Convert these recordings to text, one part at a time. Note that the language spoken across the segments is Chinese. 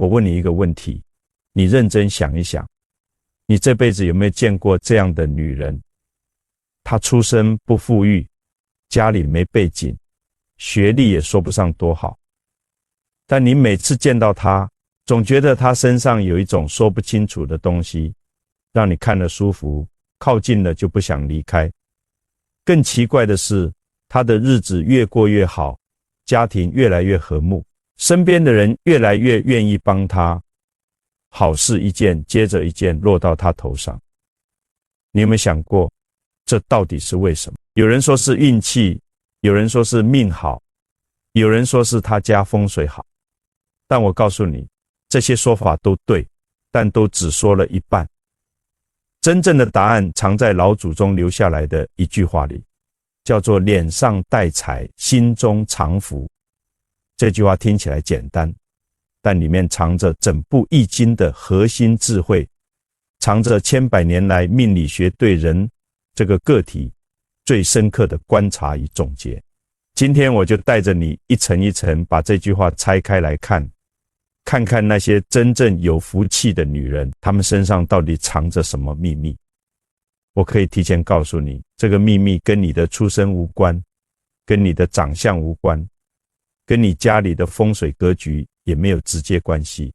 我问你一个问题，你认真想一想，你这辈子有没有见过这样的女人？她出身不富裕，家里没背景，学历也说不上多好，但你每次见到她，总觉得她身上有一种说不清楚的东西，让你看了舒服，靠近了就不想离开。更奇怪的是，她的日子越过越好，家庭越来越和睦，身边的人越来越愿意帮她，好事一件接着一件落到她头上。你有没有想过，这到底是为什么？有人说是运气，有人说是命好，有人说是他家风水好。但我告诉你，这些说法都对，但都只说了一半。真正的答案藏在老祖宗留下来的一句话里，叫做脸上带财，心中藏福。这句话听起来简单，但里面藏着整部易经的核心智慧，藏着千百年来命理学对人这个个体最深刻的观察与总结。今天我就带着你一层一层把这句话拆开来看，看看那些真正有福气的女人，她们身上到底藏着什么秘密。我可以提前告诉你，这个秘密跟你的出身无关，跟你的长相无关，跟你家里的风水格局也没有直接关系，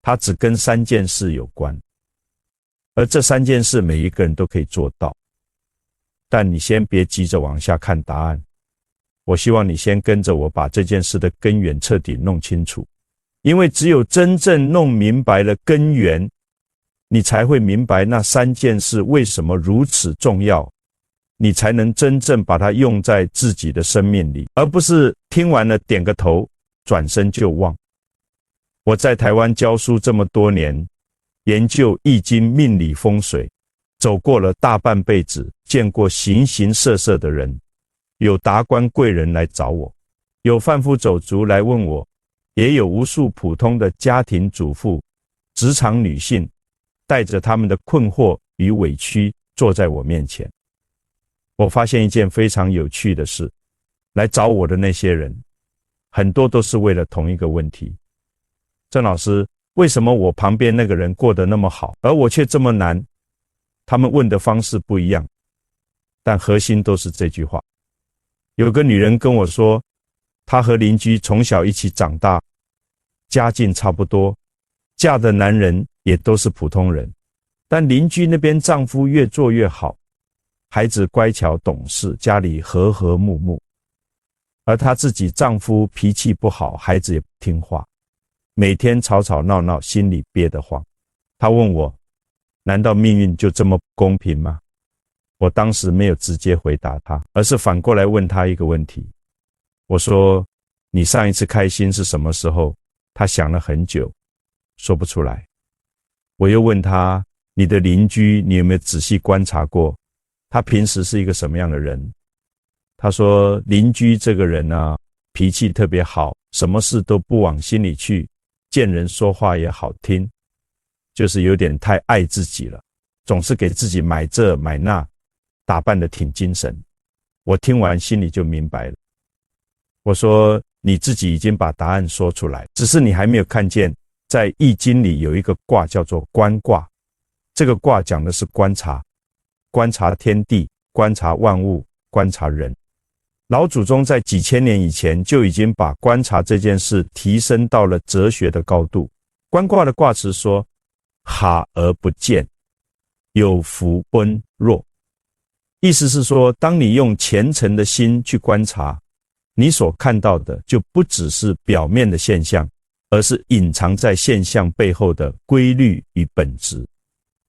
它只跟3件事有关。而这3件事每一个人都可以做到，但你先别急着往下看答案，我希望你先跟着我把这件事的根源彻底弄清楚，因为只有真正弄明白了根源，你才会明白那3件事为什么如此重要，你才能真正把它用在自己的生命里，而不是听完了点个头，转身就忘。我在台湾教书这么多年，研究易经命理风水，走过了大半辈子，见过形形色色的人，有达官贵人来找我，有贩夫走卒来问我，也有无数普通的家庭主妇、职场女性，带着他们的困惑与委屈坐在我面前。我发现一件非常有趣的事，来找我的那些人，很多都是为了同一个问题。郑老师，为什么我旁边那个人过得那么好，而我却这么难？他们问的方式不一样，但核心都是这句话。有个女人跟我说，她和邻居从小一起长大，家境差不多，嫁的男人也都是普通人，但邻居那边丈夫越做越好，孩子乖巧懂事，家里和和睦睦，而她自己丈夫脾气不好，孩子也不听话，每天吵吵闹闹，心里憋得慌。她问我，难道命运就这么不公平吗？我当时没有直接回答她，而是反过来问她一个问题。我说，你上一次开心是什么时候？她想了很久，说不出来。我又问她，你的邻居你有没有仔细观察过？他平时是一个什么样的人？她说，邻居这个人啊，脾气特别好，什么事都不往心里去，见人说话也好听，就是有点太爱自己了，总是给自己买这买那，打扮得挺精神。我听完心里就明白了。我说，你自己已经把答案说出来，只是你还没有看见，在易经里有一个卦叫做观卦，这个卦讲的是观察，观察天地，观察万物，观察人。老祖宗在几千年以前就已经把观察这件事提升到了哲学的高度。观卦的卦辞说，哈而不见，有福温弱。意思是说，当你用虔诚的心去观察，你所看到的就不只是表面的现象，而是隐藏在现象背后的规律与本质。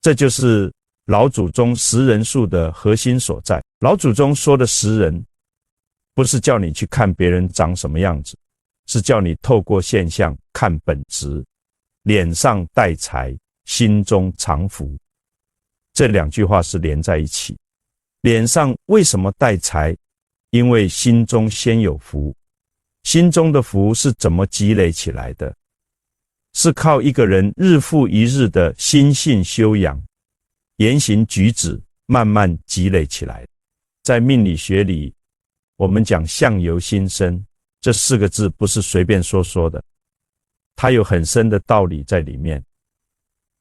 这就是老祖宗识人术的核心所在。老祖宗说的识人，不是叫你去看别人长什么样子，是叫你透过现象看本质。脸上带财，心中藏福。这2句话是连在一起。脸上为什么带财？因为心中先有福。心中的福是怎么积累起来的？是靠一个人日复一日的心性修养，言行举止慢慢积累起来。在命理学里，我们讲相由心生，这4个字不是随便说说的，它有很深的道理在里面。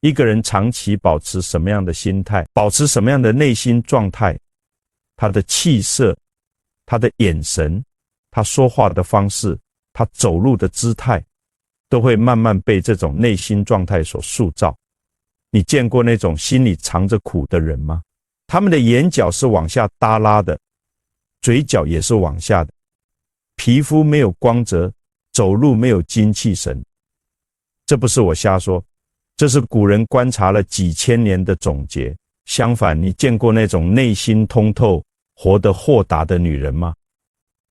一个人长期保持什么样的心态，保持什么样的内心状态，他的气色，他的眼神，他说话的方式，他走路的姿态，都会慢慢被这种内心状态所塑造。你见过那种心里藏着苦的人吗？他们的眼角是往下耷拉的，嘴角也是往下的，皮肤没有光泽，走路没有精气神。这不是我瞎说，这是古人观察了几千年的总结。相反，你见过那种内心通透、活得豁达的女人吗？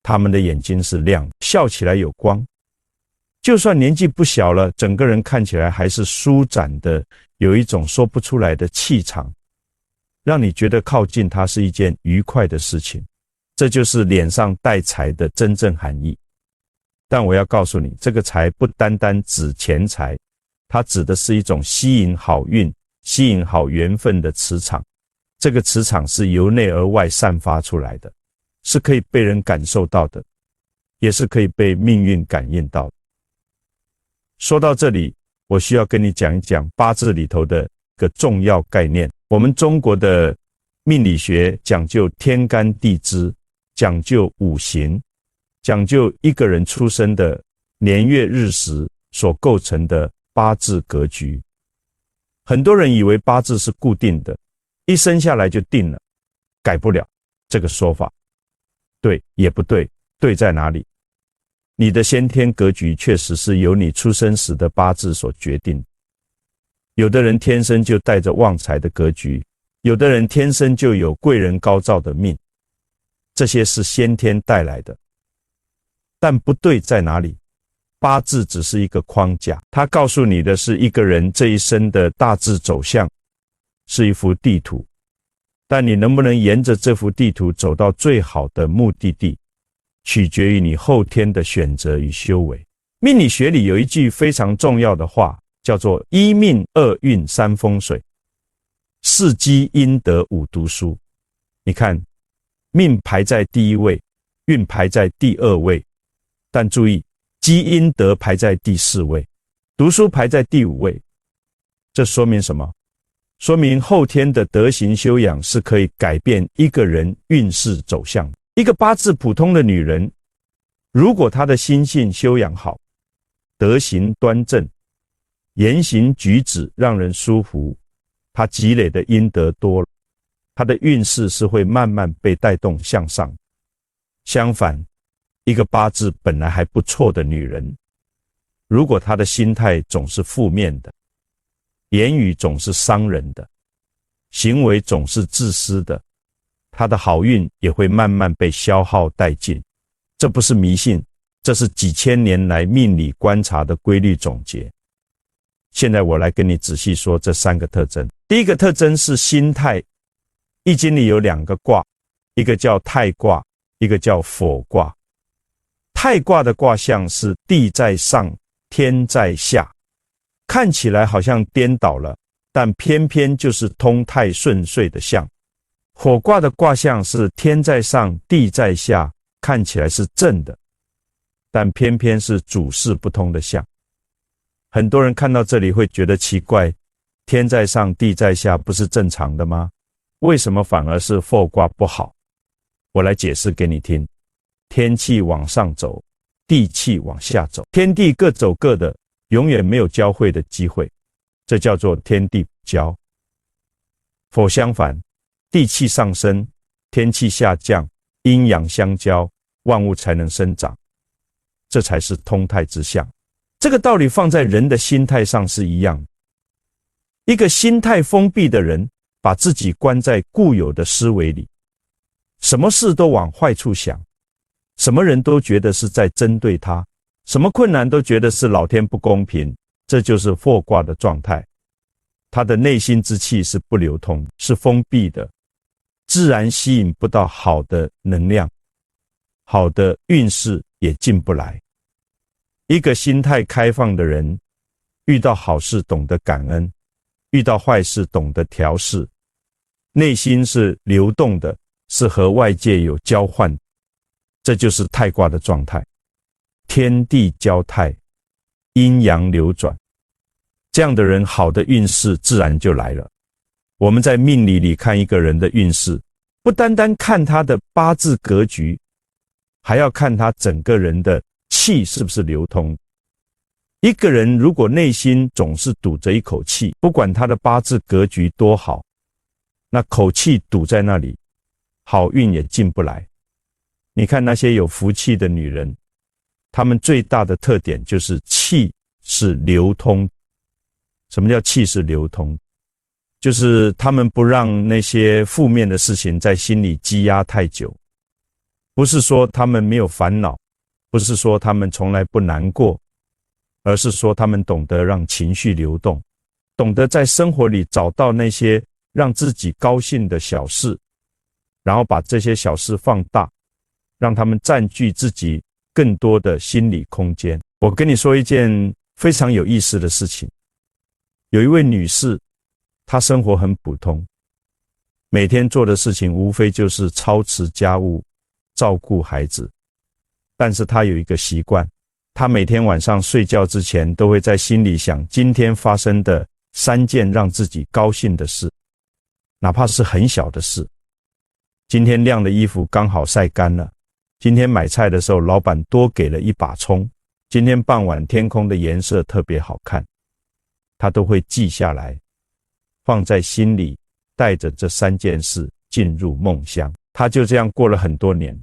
她们的眼睛是亮的，笑起来有光，就算年纪不小了，整个人看起来还是舒展的，有一种说不出来的气场，让你觉得靠近她是一件愉快的事情。这就是脸上带财的真正含义。但我要告诉你，这个财不单单指钱财，它指的是一种吸引好运、吸引好缘分的磁场。这个磁场是由内而外散发出来的，是可以被人感受到的，也是可以被命运感应到的。说到这里，我需要跟你讲一讲八字里头的一个重要概念。我们中国的命理学讲究天干地支，讲究五行，讲究一个人出生的年月日时所构成的八字格局。很多人以为八字是固定的，一生下来就定了，改不了。这个说法对也不对，对在哪里？你的先天格局确实是由你出生时的八字所决定。有的人天生就带着旺财的格局，有的人天生就有贵人高照的命，这些是先天带来的。但不对在哪里？八字只是一个框架，它告诉你的是一个人这一生的大致走向，是一幅地图。但你能不能沿着这幅地图走到最好的目的地，取决于你后天的选择与修为。命理学里有一句非常重要的话，叫做一命二运三风水，四积阴德五读书。你看，命排在第一位，运排在第二位，但注意，积阴德排在第四位，读书排在第五位。这说明什么？说明后天的德行修养是可以改变一个人运势走向的。一个八字普通的女人，如果她的心性修养好，德行端正，言行举止让人舒服，她积累的阴德多了，她的运势是会慢慢被带动向上。相反，一个八字本来还不错的女人，如果她的心态总是负面的，言语总是伤人的，行为总是自私的，她的好运也会慢慢被消耗殆尽。这不是迷信，这是几千年来命理观察的规律总结。现在我来跟你仔细说这三个特征。第一个特征是心态。易经里有两个卦，一个叫太卦，一个叫否卦。太卦的卦象是地在上，天在下，看起来好像颠倒了，但偏偏就是通泰顺遂的象。否卦的卦象是天在上，地在下，看起来是正的，但偏偏是主事不通的象。很多人看到这里会觉得奇怪，天在上，地在下不是正常的吗？为什么反而是否卦不好？我来解释给你听。天气往上走，地气往下走，天地各走各的，永远没有交汇的机会，这叫做天地不交。否相反，地气上升，天气下降，阴阳相交，万物才能生长，这才是通泰之象。这个道理放在人的心态上是一样的。一个心态封闭的人，把自己关在固有的思维里，什么事都往坏处想，什么人都觉得是在针对他，什么困难都觉得是老天不公平，这就是否卦的状态。他的内心之气是不流通，是封闭的，自然吸引不到好的能量，好的运势也进不来。一个心态开放的人，遇到好事懂得感恩，遇到坏事懂得调试，内心是流动的，是和外界有交换，这就是太卦的状态。天地交泰，阴阳流转，这样的人好的运势自然就来了。我们在命理里看一个人的运势，不单单看他的八字格局，还要看他整个人的气是不是流通。一个人如果内心总是堵着一口气，不管他的八字格局多好，那口气堵在那里，好运也进不来。你看那些有福气的女人，她们最大的特点就是气是流通。什么叫气是流通？就是她们不让那些负面的事情在心里积压太久。不是说她们没有烦恼，不是说她们从来不难过，而是说她们懂得让情绪流动，懂得在生活里找到那些让自己高兴的小事，然后把这些小事放大，让他们占据自己更多的心理空间。我跟你说一件非常有意思的事情，有一位女士，她生活很普通，每天做的事情无非就是操持家务，照顾孩子。但是她有一个习惯，她每天晚上睡觉之前都会在心里想今天发生的3件让自己高兴的事，哪怕是很小的事。今天晾的衣服刚好晒干了，今天买菜的时候老板多给了1把葱，今天傍晚天空的颜色特别好看，他都会记下来，放在心里，带着这3件事进入梦乡。他就这样过了很多年。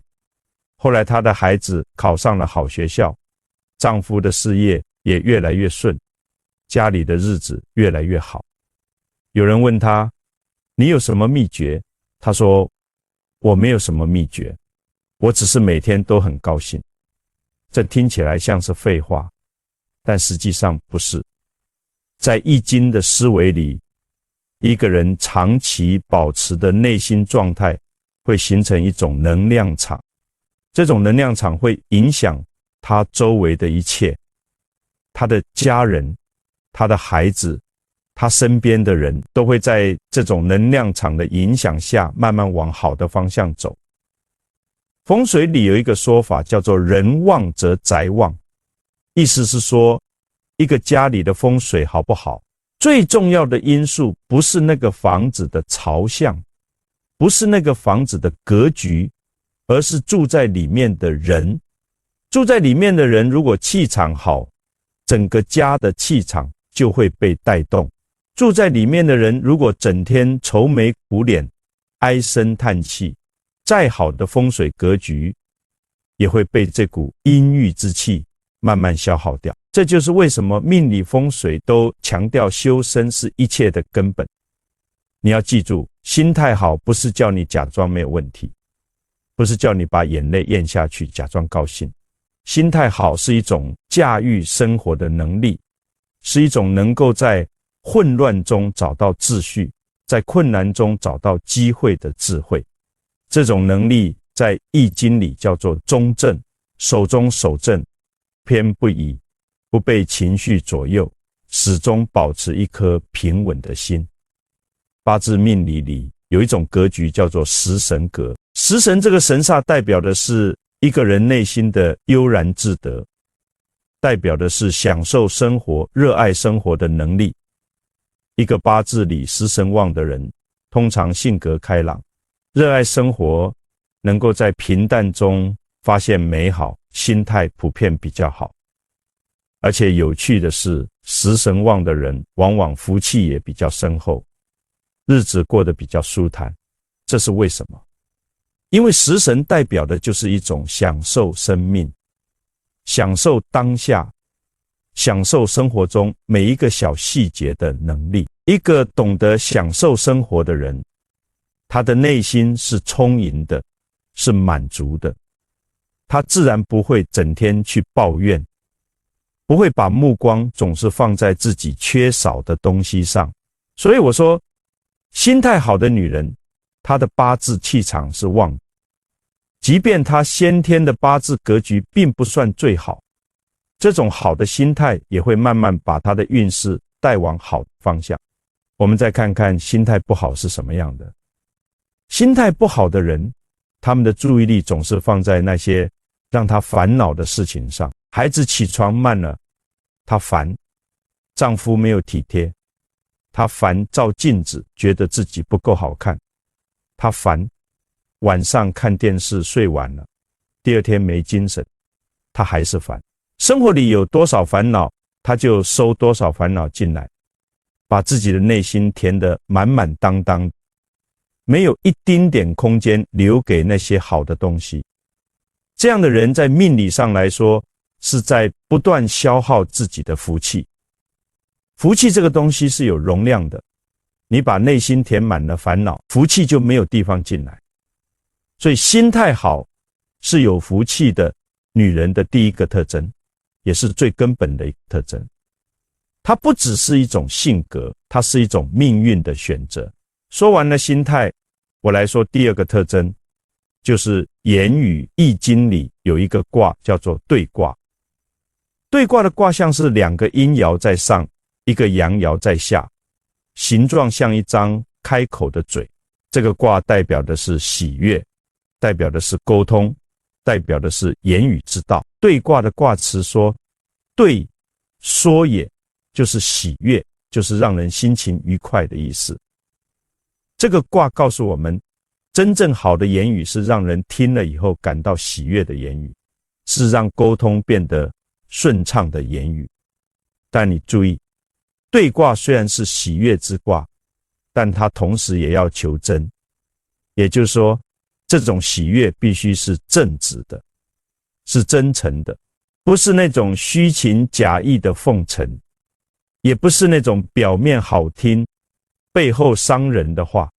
后来他的孩子考上了好学校，丈夫的事业也越来越顺，家里的日子越来越好。有人问他，你有什么秘诀？他说，我没有什么秘诀，我只是每天都很高兴。这听起来像是废话，但实际上不是。在易经的思维里，一个人长期保持的内心状态会形成一种能量场，这种能量场会影响他周围的一切，他的家人，他的孩子，他身边的人都会在这种能量场的影响下慢慢往好的方向走。风水里有一个说法叫做人旺则宅旺，意思是说一个家里的风水好不好，最重要的因素不是那个房子的朝向，不是那个房子的格局，而是住在里面的人。住在里面的人如果气场好，整个家的气场就会被带动。住在里面的人如果整天愁眉苦脸，唉声叹气，再好的风水格局也会被这股阴郁之气慢慢消耗掉。这就是为什么命理风水都强调修身是一切的根本。你要记住，心态好不是叫你假装没有问题，不是叫你把眼泪咽下去假装高兴。心态好是一种驾驭生活的能力，是一种能够在混乱中找到秩序，在困难中找到机会的智慧。这种能力在易经里叫做中正，守中守正，偏不倚，不被情绪左右，始终保持一颗平稳的心。八字命理里有一种格局叫做食神格，食神这个神煞代表的是一个人内心的悠然自得，代表的是享受生活、热爱生活的能力。一个八字里食神旺的人，通常性格开朗，热爱生活，能够在平淡中发现美好，心态普遍比较好。而且有趣的是，食神旺的人往往福气也比较深厚，日子过得比较舒坦。这是为什么？因为食神代表的就是一种享受生命，享受当下，享受生活中每一个小细节的能力。一个懂得享受生活的人，他的内心是充盈的，是满足的，他自然不会整天去抱怨，不会把目光总是放在自己缺少的东西上。所以我说，心态好的女人，她的八字气场是旺，即便她先天的八字格局并不算最好，这种好的心态也会慢慢把她的运势带往好的方向。我们再看看心态不好是什么样的。心态不好的人，他们的注意力总是放在那些让他烦恼的事情上。孩子起床慢了，她烦丈夫没有体贴，她烦照镜子觉得自己不够好看，她烦晚上看电视睡晚了，第二天没精神，她还是烦。生活里有多少烦恼，她就收多少烦恼进来，把自己的内心填得满满当当，没有一丁点空间留给那些好的东西。这样的人在命理上来说，是在不断消耗自己的福气。福气这个东西是有容量的，你把内心填满了烦恼，福气就没有地方进来。所以心态好是有福气的女人的第一个特征，也是最根本的一个特征。它不只是一种性格，它是一种命运的选择。说完了心态，我来说第二个特征，就是言语。易经里有一个卦叫做兑卦。兑卦的卦象是两个阴爻在上，一个阳爻在下，形状像一张开口的嘴。这个卦代表的是喜悦，代表的是沟通，代表的是言语之道。兑卦的卦辞说，兑说也，就是喜悦，就是让人心情愉快的意思。这个卦告诉我们，真正好的言语是让人听了以后感到喜悦的言语，是让沟通变得顺畅的言语。但你注意，兑卦虽然是喜悦之卦，但它同时也要求真，也就是说，这种喜悦必须是正直的，是真诚的，不是那种虚情假意的奉承，也不是那种表面好听背后伤人的话。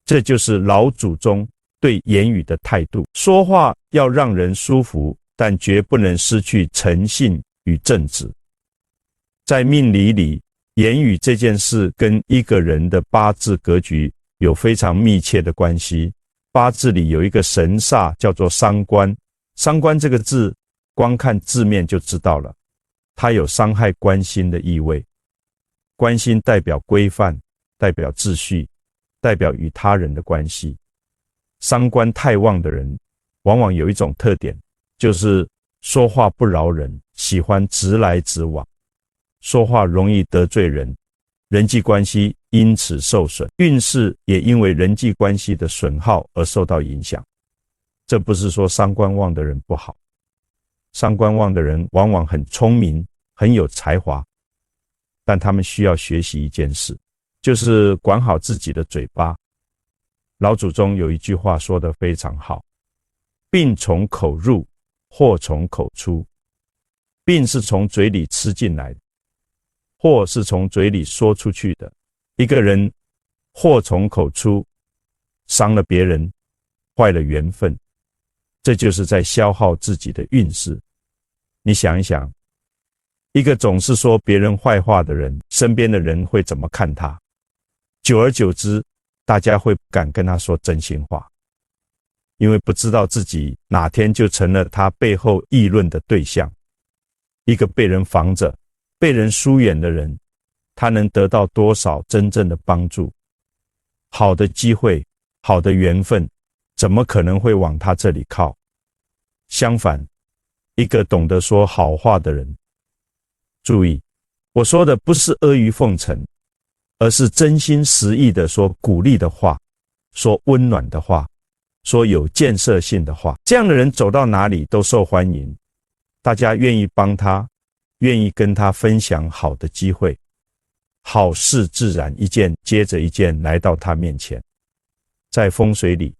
这就是老祖宗对言语的态度。说话要让人舒服，但绝不能失去诚信与正直。在命理里，言语这件事跟一个人的八字格局有非常密切的关系。八字里有一个神煞叫做伤官，伤官这个字光看字面就知道了，它有伤害关心的意味。关心代表规范，代表秩序，代表与他人的关系。伤官太旺的人往往有一种特点，就是说话不饶人，喜欢直来直往，说话容易得罪人，人际关系因此受损，运势也因为人际关系的损耗而受到影响。这不是说伤官旺的人不好，伤官旺的人往往很聪明，很有才华，但他们需要学习一件事，就是管好自己的嘴巴。老祖宗有一句话说得非常好，病从口入，祸从口出。病是从嘴里吃进来的，祸是从嘴里说出去的。一个人祸从口出，伤了别人，坏了缘分，这就是在消耗自己的运势。你想一想，一个总是说别人坏话的人，身边的人会怎么看他？久而久之，大家会不敢跟他说真心话，因为不知道自己哪天就成了他背后议论的对象。一个被人防着、被人疏远的人，他能得到多少真正的帮助？好的机会、好的缘分，怎么可能会往他这里靠？相反，一个懂得说好话的人，注意，我说的不是阿谀奉承，而是真心实意的说鼓励的话，说温暖的话，说有建设性的话。这样的人走到哪里都受欢迎，大家愿意帮他，愿意跟他分享好的机会，好事自然一件接着一件来到他面前。在风水里，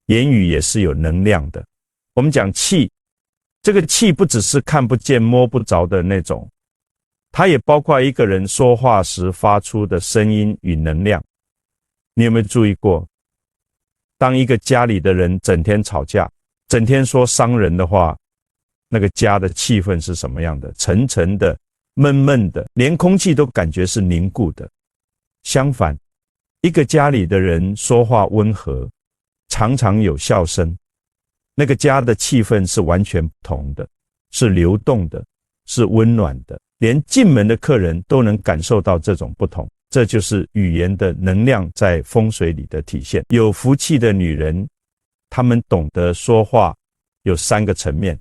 言语也是有能量的。我们讲气，这个气不只是看不见摸不着的那种，它也包括一个人说话时发出的声音与能量。你有没有注意过，当一个家里的人整天吵架，整天说伤人的话，那个家的气氛是什么样的？沉沉的，闷闷的，连空气都感觉是凝固的。相反，一个家里的人说话温和，常常有笑声，那个家的气氛是完全不同的，是流动的，是温暖的，连进门的客人都能感受到这种不同。这就是语言的能量在风水里的体现。有福气的女人，她们懂得说话有3个层面。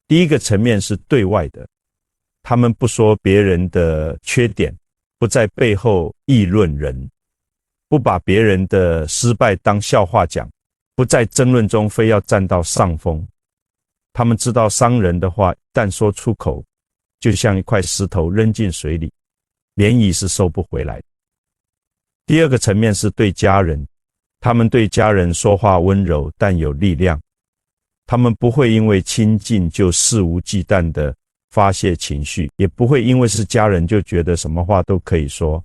第一个层面是对外的，他们不说别人的缺点，不在背后议论人，不把别人的失败当笑话讲，不在争论中非要占到上风。他们知道伤人的话，但说出口，就像一块石头扔进水里，涟漪是收不回来的。第二个层面是对家人，他们对家人说话温柔但有力量，他们不会因为亲近就肆无忌惮地发泄情绪，也不会因为是家人就觉得什么话都可以说。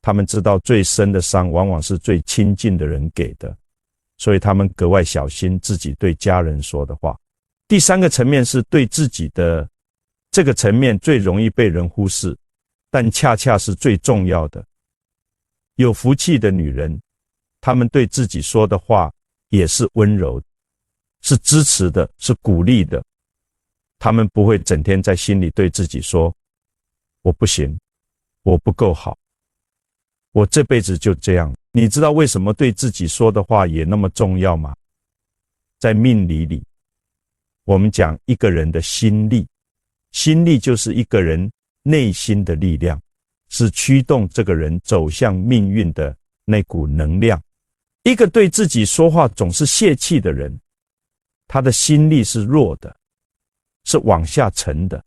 他们知道最深的伤往往是最亲近的人给的，所以他们格外小心自己对家人说的话。第三个层面是对自己的，这个层面最容易被人忽视，但恰恰是最重要的。有福气的女人，她们对自己说的话也是温柔的，是支持的，是鼓励的。她们不会整天在心里对自己说，我不行，我不够好，我这辈子就这样。你知道为什么对自己说的话也那么重要吗？在命理里，我们讲一个人的心力，心力就是一个人内心的力量，是驱动这个人走向命运的那股能量。一个对自己说话总是泄气的人，他的心力是弱的，是往下沉的。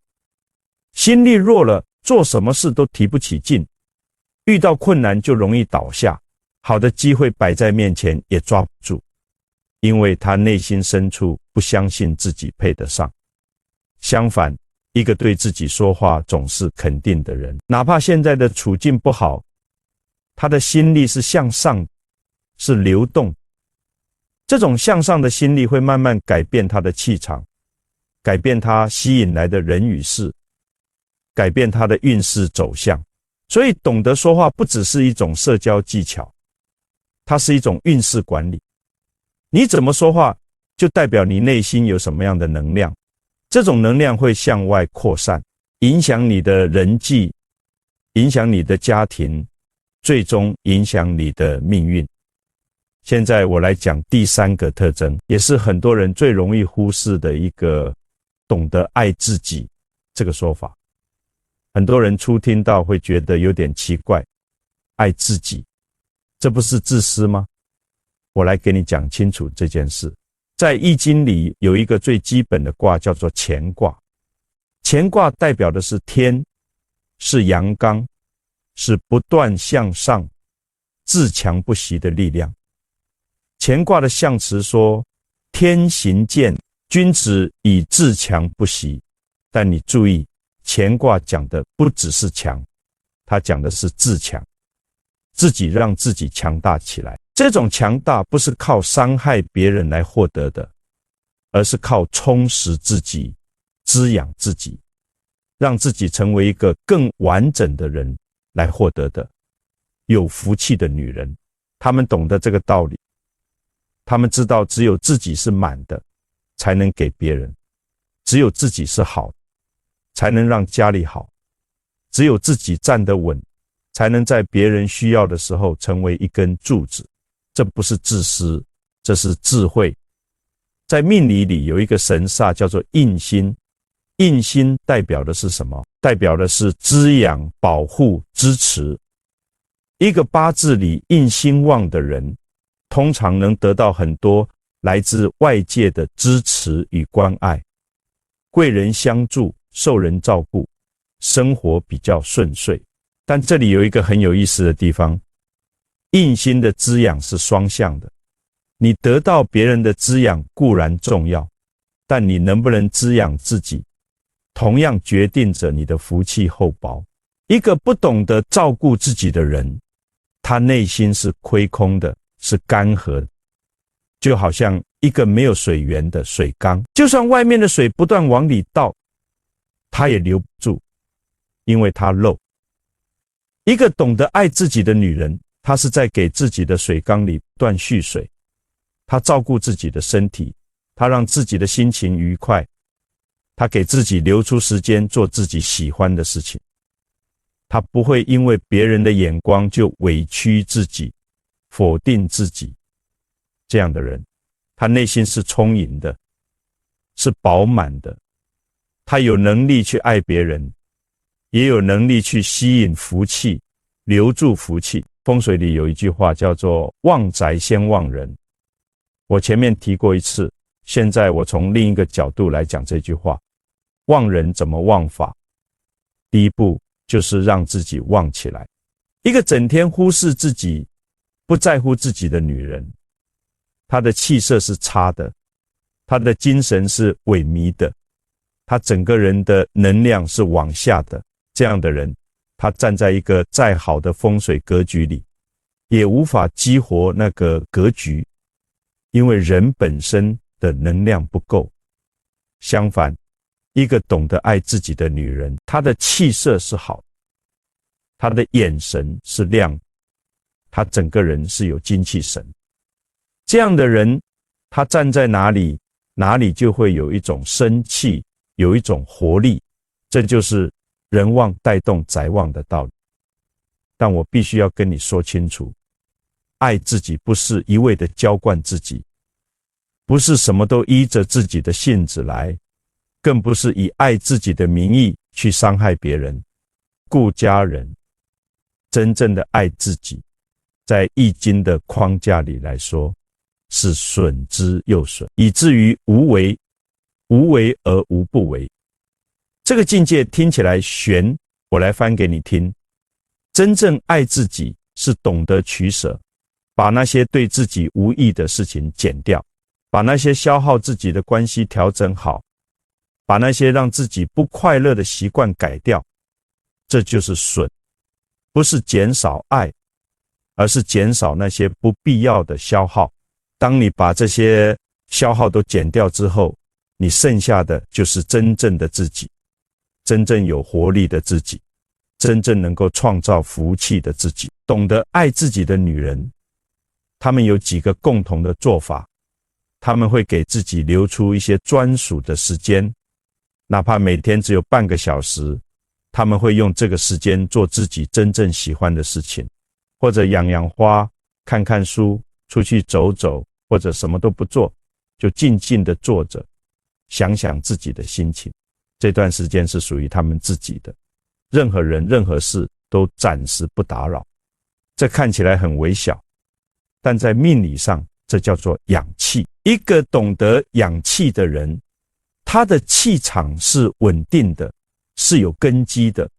心力弱了，做什么事都提不起劲，遇到困难就容易倒下，好的机会摆在面前也抓不住，因为他内心深处不相信自己配得上。相反，一个对自己说话总是肯定的人，哪怕现在的处境不好，他的心力是向上，是流动。这种向上的心力会慢慢改变他的气场，改变他吸引来的人与事，改变他的运势走向。所以懂得说话不只是一种社交技巧，它是一种运势管理。你怎么说话，就代表你内心有什么样的能量，这种能量会向外扩散，影响你的人际，影响你的家庭，最终影响你的命运。现在我来讲第三个特征，也是很多人最容易忽视的一个，懂得爱自己这个说法。很多人初听到会觉得有点奇怪，爱自己，这不是自私吗？我来给你讲清楚这件事。在易经里有一个最基本的卦叫做乾卦，乾卦代表的是天，是阳刚，是不断向上、自强不息的力量。乾卦的象辞说，天行健，君子以自强不息。但你注意，乾卦讲的不只是强，它讲的是自强，自己让自己强大起来。这种强大不是靠伤害别人来获得的，而是靠充实自己、滋养自己，让自己成为一个更完整的人来获得的。有福气的女人，她们懂得这个道理，她们知道只有自己是满的，才能给别人；只有自己是好，才能让家里好；只有自己站得稳，才能在别人需要的时候成为一根柱子。这不是自私，这是智慧。在命理里有一个神煞叫做印星，印星代表的是什么？代表的是滋养、保护、支持。一个八字里印星旺的人，通常能得到很多来自外界的支持与关爱，贵人相助，受人照顾，生活比较顺遂。但这里有一个很有意思的地方，印星的滋养是双向的，你得到别人的滋养固然重要，但你能不能滋养自己，同样决定着你的福气厚薄。一个不懂得照顾自己的人，他内心是亏空的，是干涸的，就好像一个没有水源的水缸，就算外面的水不断往里倒，它也留不住，因为它漏。一个懂得爱自己的女人，她是在给自己的水缸里不断蓄水，她照顾自己的身体，她让自己的心情愉快，她给自己留出时间做自己喜欢的事情，她不会因为别人的眼光就委屈自己，否定自己。这样的人，她内心是充盈的，是饱满的，她有能力去爱别人，也有能力去吸引福气，留住福气。风水里有一句话叫做旺宅先旺人，我前面提过一次，现在我从另一个角度来讲这句话。旺人怎么旺法？第一步就是让自己旺起来。一个整天忽视自己，不在乎自己的女人，她的气色是差的，她的精神是萎靡的，她整个人的能量是往下的。这样的人，他站在一个再好的风水格局里，也无法激活那个格局，因为人本身的能量不够。相反，一个懂得爱自己的女人，她的气色是好，她的眼神是亮，她整个人是有精气神。这样的人，她站在哪里，哪里就会有一种生气，有一种活力。这就是人旺带动宅旺的道理。但我必须要跟你说清楚，爱自己不是一味的娇惯自己，不是什么都依着自己的性子来，更不是以爱自己的名义去伤害别人、顾家人。真正的爱自己，在易经的框架里来说，是损之又损，以至于无为，无为而无不为。这个境界听起来玄，我来翻给你听。真正爱自己是懂得取舍，把那些对自己无益的事情减掉，把那些消耗自己的关系调整好，把那些让自己不快乐的习惯改掉。这就是损，不是减少爱，而是减少那些不必要的消耗。当你把这些消耗都减掉之后，你剩下的就是真正的自己，真正有活力的自己，真正能够创造福气的自己。懂得爱自己的女人，她们有几个共同的做法。她们会给自己留出一些专属的时间，哪怕每天只有半个小时，她们会用这个时间做自己真正喜欢的事情，或者养养花，看看书，出去走走，或者什么都不做，就静静地坐着，想想自己的心情。这段时间是属于他们自己的，任何人任何事都暂时不打扰。这看起来很微小，但在命理上这叫做养气。一个懂得养气的人，他的气场是稳定的，是有根基的，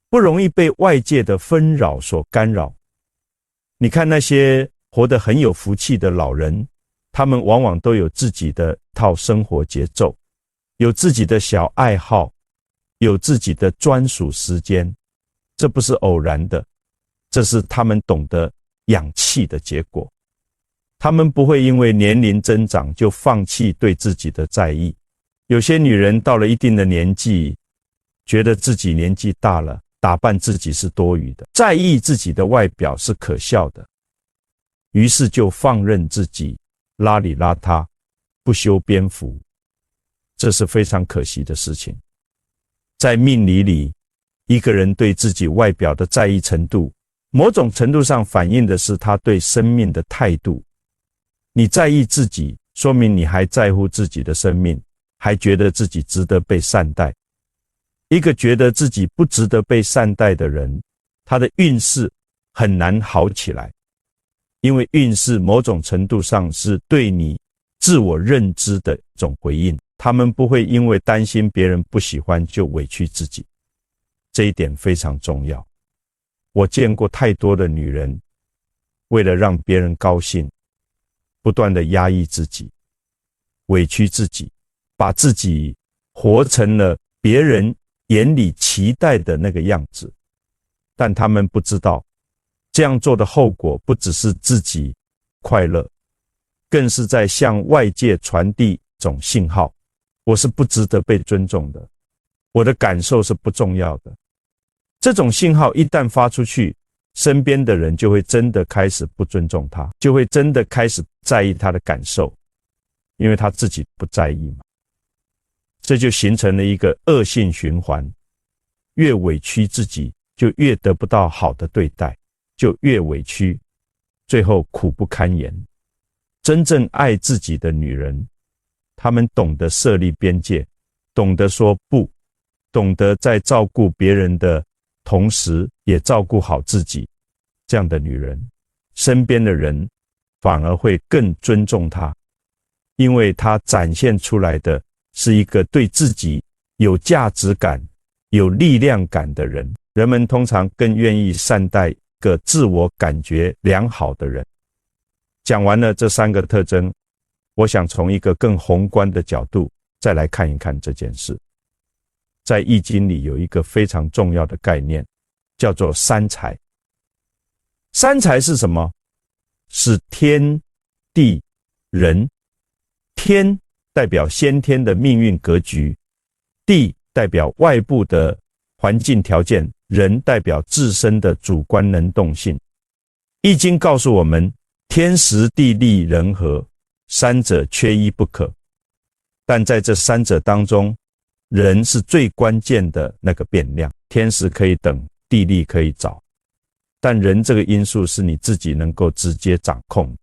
不容易被外界的纷扰所干扰。你看那些活得很有福气的老人，他们往往都有自己的一套生活节奏，有自己的小爱好，有自己的专属时间。这不是偶然的，这是他们懂得养气的结果。他们不会因为年龄增长就放弃对自己的在意。有些女人到了一定的年纪，觉得自己年纪大了，打扮自己是多余的，在意自己的外表是可笑的，于是就放任自己邋里邋遢，不修边幅。这是非常可惜的事情。在命理里，一个人对自己外表的在意程度，某种程度上反映的是他对生命的态度。你在意自己，说明你还在乎自己的生命，还觉得自己值得被善待。一个觉得自己不值得被善待的人，他的运势很难好起来，因为运势某种程度上是对你自我认知的一种回应。他们不会因为担心别人不喜欢就委屈自己，这一点非常重要。我见过太多的女人，为了让别人高兴，不断地压抑自己，委屈自己，把自己活成了别人眼里期待的那个样子。但他们不知道，这样做的后果不只是自己快乐，更是在向外界传递一种信号：我是不值得被尊重的，我的感受是不重要的。这种信号一旦发出去，身边的人就会真的开始不尊重他，就会真的开始在意他的感受，因为他自己不在意嘛。这就形成了一个恶性循环，越委屈自己，就越得不到好的对待，就越委屈，最后苦不堪言。真正爱自己的女人，她们懂得设立边界，懂得说不，懂得在照顾别人的同时也照顾好自己，这样的女人，身边的人反而会更尊重她，因为她展现出来的是一个对自己有价值感、有力量感的人。人们通常更愿意善待一个自我感觉良好的人。讲完了这3个特征，我想从一个更宏观的角度再来看一看这件事。在易经里有一个非常重要的概念，叫做三才。三才是什么？是天地人。天代表先天的命运格局，地代表外部的环境条件，人代表自身的主观能动性。易经告诉我们，天时地利人和，三者缺一不可。但在这三者当中，人是最关键的那个变量。天时可以等，地利可以找，但人这个因素是你自己能够直接掌控。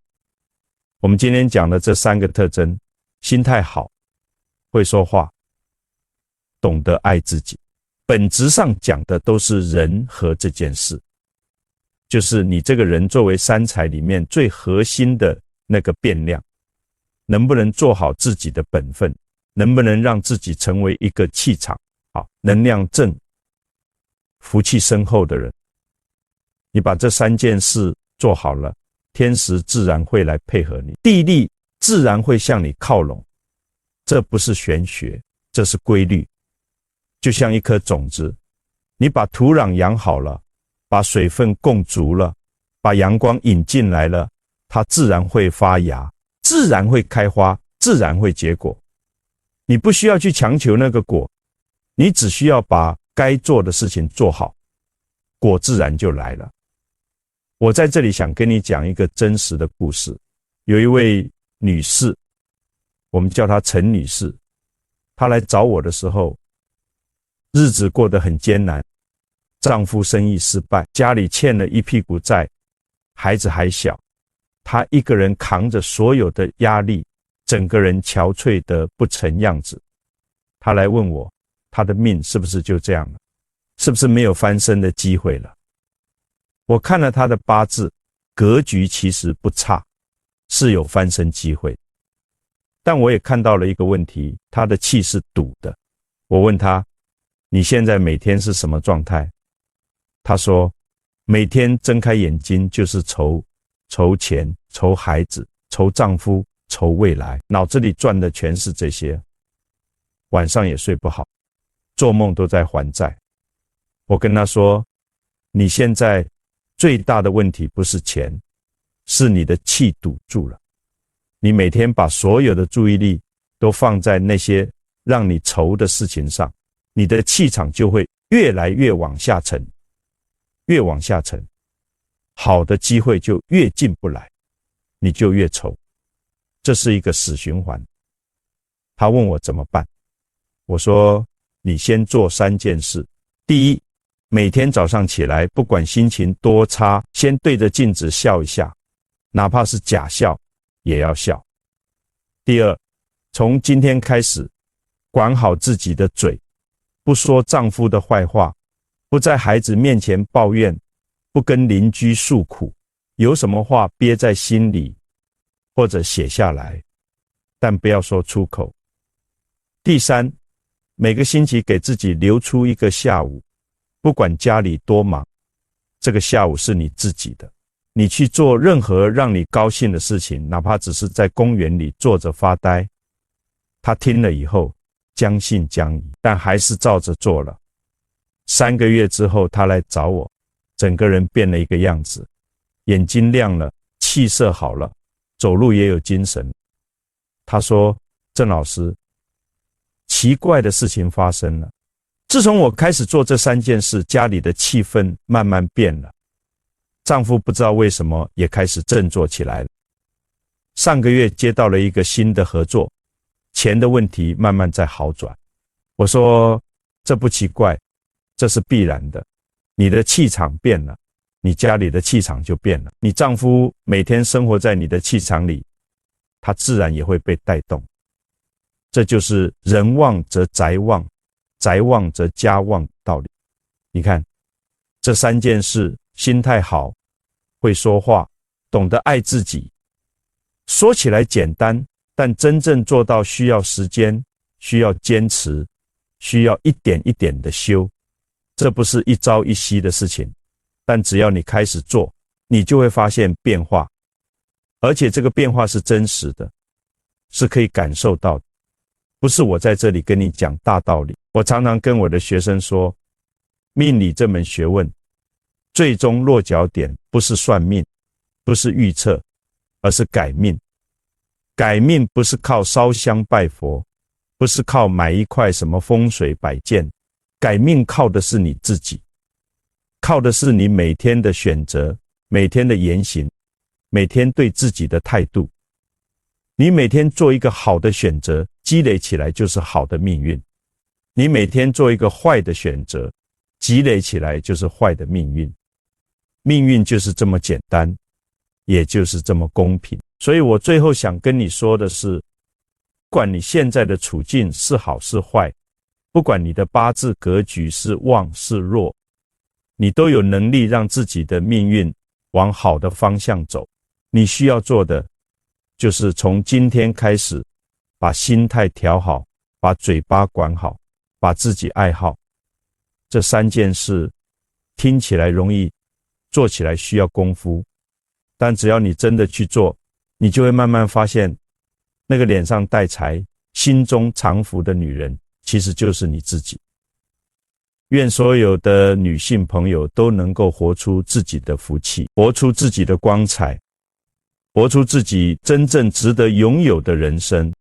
我们今天讲的这3个特征，心态好，会说话，懂得爱自己，本质上讲的都是人和这件事，就是你这个人作为三才里面最核心的那个变量，能不能做好自己的本分，能不能让自己成为一个气场好、能量正、福气深厚的人。你把这3件事做好了，天时自然会来配合你，地利自然会向你靠拢。这不是玄学，这是规律。就像一颗种子，你把土壤养好了，把水分供足了，把阳光引进来了，它自然会发芽，自然会开花，自然会结果。你不需要去强求那个果，你只需要把该做的事情做好，果自然就来了。我在这里想跟你讲一个真实的故事。有一位女士，我们叫她陈女士，她来找我的时候，日子过得很艰难，丈夫生意失败，家里欠了一屁股债，孩子还小，她一个人扛着所有的压力，整个人憔悴得不成样子。她来问我，她的命是不是就这样了？是不是没有翻身的机会了？我看了她的八字，格局其实不差，是有翻身机会。但我也看到了一个问题，她的气是堵的。我问她，你现在每天是什么状态？她说，每天睁开眼睛就是愁钱、愁孩子、愁丈夫、愁未来，脑子里转的全是这些，晚上也睡不好，做梦都在还债。我跟她说，你现在最大的问题不是钱，是你的气堵住了。你每天把所有的注意力都放在那些让你愁的事情上，你的气场就会越来越往下沉，越往下沉，好的机会就越进不来，你就越愁，这是一个死循环。他问我怎么办，我说你先做3件事。第一，每天早上起来，不管心情多差，先对着镜子笑一下，哪怕是假笑也要笑。第二，从今天开始，管好自己的嘴，不说丈夫的坏话，不在孩子面前抱怨，不跟邻居诉苦，有什么话憋在心里，或者写下来，但不要说出口。第三，每个星期给自己留出一个下午，不管家里多忙，这个下午是你自己的，你去做任何让你高兴的事情，哪怕只是在公园里坐着发呆。他听了以后将信将疑，但还是照着做了。3个月之后，他来找我，整个人变了一个样子，眼睛亮了，气色好了，走路也有精神。他说，郑老师，奇怪的事情发生了。自从我开始做这3件事，家里的气氛慢慢变了。丈夫不知道为什么也开始振作起来了。上个月接到了一个新的合作，钱的问题慢慢在好转。我说，这不奇怪，这是必然的。你的气场变了，你家里的气场就变了。你丈夫每天生活在你的气场里，他自然也会被带动。这就是人旺则宅旺，宅旺则家旺道理。你看这3件事，心态好，会说话，懂得爱自己，说起来简单，但真正做到需要时间，需要坚持，需要一点一点的修。这不是一朝一夕的事情，但只要你开始做，你就会发现变化，而且这个变化是真实的，是可以感受到的。不是我在这里跟你讲大道理，我常常跟我的学生说，命理这门学问，最终落脚点不是算命，不是预测，而是改命。改命不是靠烧香拜佛，不是靠买一块什么风水摆件，改命靠的是你自己，靠的是你每天的选择，每天的言行，每天对自己的态度。你每天做一个好的选择，积累起来就是好的命运。你每天做一个坏的选择，积累起来就是坏的命运。命运就是这么简单，也就是这么公平。所以我最后想跟你说的是，不管你现在的处境是好是坏，不管你的八字格局是旺是弱，你都有能力让自己的命运往好的方向走。你需要做的就是从今天开始，把心态调好，把嘴巴管好，把自己爱好。这3件事听起来容易，做起来需要功夫，但只要你真的去做，你就会慢慢发现，那个脸上带财，心中藏福的女人，其实就是你自己。愿所有的女性朋友都能够活出自己的福气，活出自己的光彩，活出自己真正值得拥有的人生。